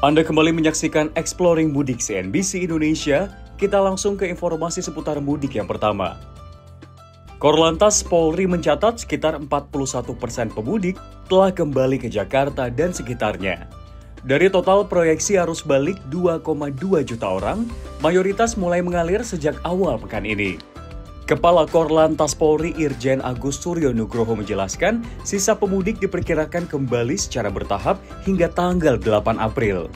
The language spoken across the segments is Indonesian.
Anda kembali menyaksikan Exploring Mudik CNBC Indonesia. Kita langsung ke informasi seputar mudik yang pertama. Korlantas Polri mencatat sekitar 41% pemudik telah kembali ke Jakarta dan sekitarnya. Dari total proyeksi arus balik 2,2 juta orang, mayoritas mulai mengalir sejak awal pekan ini. Kepala Korlantas Polri Irjen Agus Suryo Nugroho menjelaskan, sisa pemudik diperkirakan kembali secara bertahap hingga tanggal 8 April.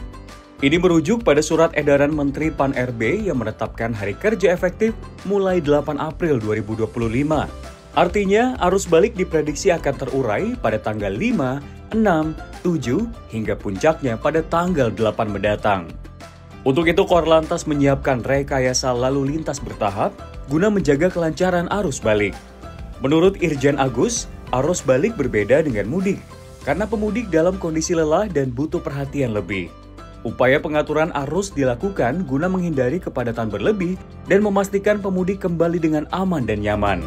Ini merujuk pada surat edaran Menteri Pan-RB yang menetapkan hari kerja efektif mulai 8 April 2025. Artinya, arus balik diprediksi akan terurai pada tanggal 5, 6, 7, hingga puncaknya pada tanggal 8 mendatang. Untuk itu, Korlantas menyiapkan rekayasa lalu lintas bertahap guna menjaga kelancaran arus balik. Menurut Irjen Agus, arus balik berbeda dengan mudik, karena pemudik dalam kondisi lelah dan butuh perhatian lebih. Upaya pengaturan arus dilakukan guna menghindari kepadatan berlebih dan memastikan pemudik kembali dengan aman dan nyaman.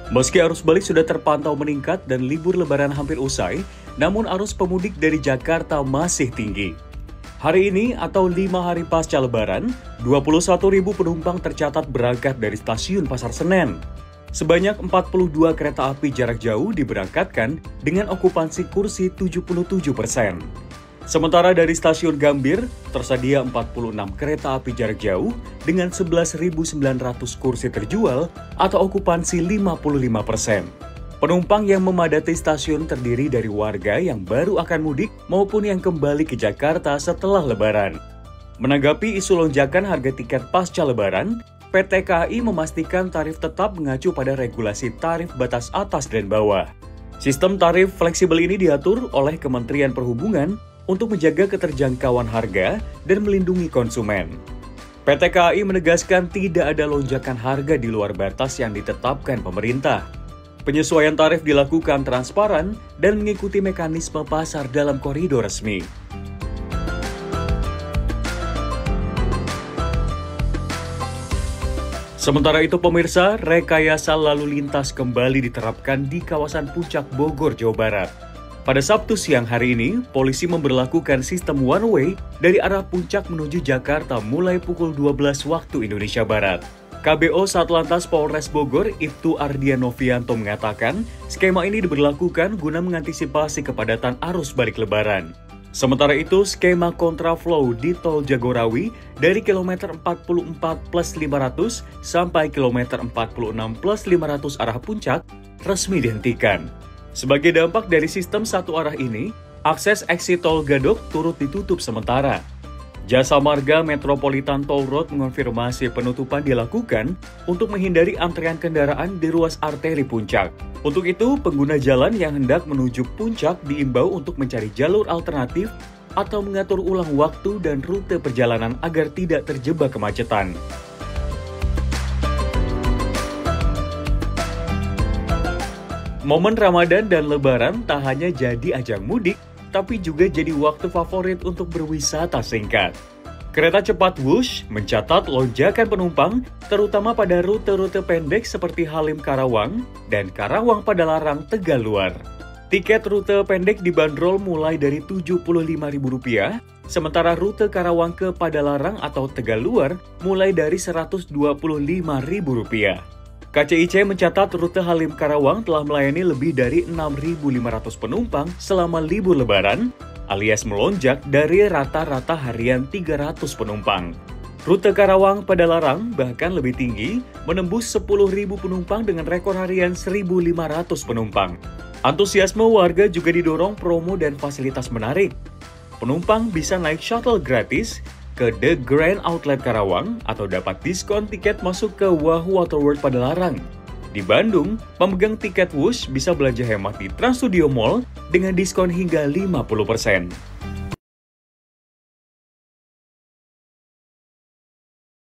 Meski arus balik sudah terpantau meningkat dan libur lebaran hampir usai, namun arus pemudik dari Jakarta masih tinggi. Hari ini atau 5 hari pasca lebaran, 21.000 penumpang tercatat berangkat dari stasiun Pasar Senen. Sebanyak 42 kereta api jarak jauh diberangkatkan dengan okupansi kursi 77%. Sementara dari stasiun Gambir, tersedia 46 kereta api jarak jauh dengan 11.900 kursi terjual atau okupansi 55%. Penumpang yang memadati stasiun terdiri dari warga yang baru akan mudik maupun yang kembali ke Jakarta setelah lebaran. Menanggapi isu lonjakan harga tiket pasca lebaran, PT KAI memastikan tarif tetap mengacu pada regulasi tarif batas atas dan bawah. Sistem tarif fleksibel ini diatur oleh Kementerian Perhubungan untuk menjaga keterjangkauan harga dan melindungi konsumen. PT KAI menegaskan tidak ada lonjakan harga di luar batas yang ditetapkan pemerintah. Penyesuaian tarif dilakukan transparan dan mengikuti mekanisme pasar dalam koridor resmi. Sementara itu pemirsa, rekayasa lalu lintas kembali diterapkan di kawasan Puncak Bogor, Jawa Barat. Pada Sabtu siang hari ini, polisi memberlakukan sistem one way dari arah Puncak menuju Jakarta mulai pukul 12 waktu Indonesia Barat. KBO Satlantas Polres Bogor, Ibtu Ardianovianto mengatakan, skema ini diberlakukan guna mengantisipasi kepadatan arus balik lebaran. Sementara itu, skema kontraflow di Tol Jagorawi dari kilometer 44 plus 500 sampai kilometer 46 plus 500 arah puncak resmi dihentikan. Sebagai dampak dari sistem satu arah ini, akses exit Tol Gadok turut ditutup sementara. Jasa Marga Metropolitan Toll Road mengonfirmasi penutupan dilakukan untuk menghindari antrean kendaraan di ruas arteri puncak. Untuk itu, pengguna jalan yang hendak menuju puncak diimbau untuk mencari jalur alternatif atau mengatur ulang waktu dan rute perjalanan agar tidak terjebak kemacetan. Momen Ramadan dan Lebaran tak hanya jadi ajang mudik, tapi juga jadi waktu favorit untuk berwisata singkat. Kereta cepat Wush mencatat lonjakan penumpang, terutama pada rute-rute pendek seperti Halim Karawang dan Karawang Padalarang Tegaluar. Tiket rute pendek dibanderol mulai dari Rp75.000, sementara rute Karawang ke Padalarang atau Tegaluar mulai dari Rp125.000. KCIC mencatat rute Halim Karawang telah melayani lebih dari 6.500 penumpang selama libur lebaran, alias melonjak dari rata-rata harian 300 penumpang. Rute Karawang Padalarang bahkan lebih tinggi, menembus 10.000 penumpang dengan rekor harian 1.500 penumpang. Antusiasme warga juga didorong promo dan fasilitas menarik. Penumpang bisa naik shuttle gratis ke The Grand Outlet Karawang atau dapat diskon tiket masuk ke Wahoo Waterworld Padalarang. Di Bandung, pemegang tiket Wush bisa belanja hemat di Trans Studio Mall dengan diskon hingga 50%.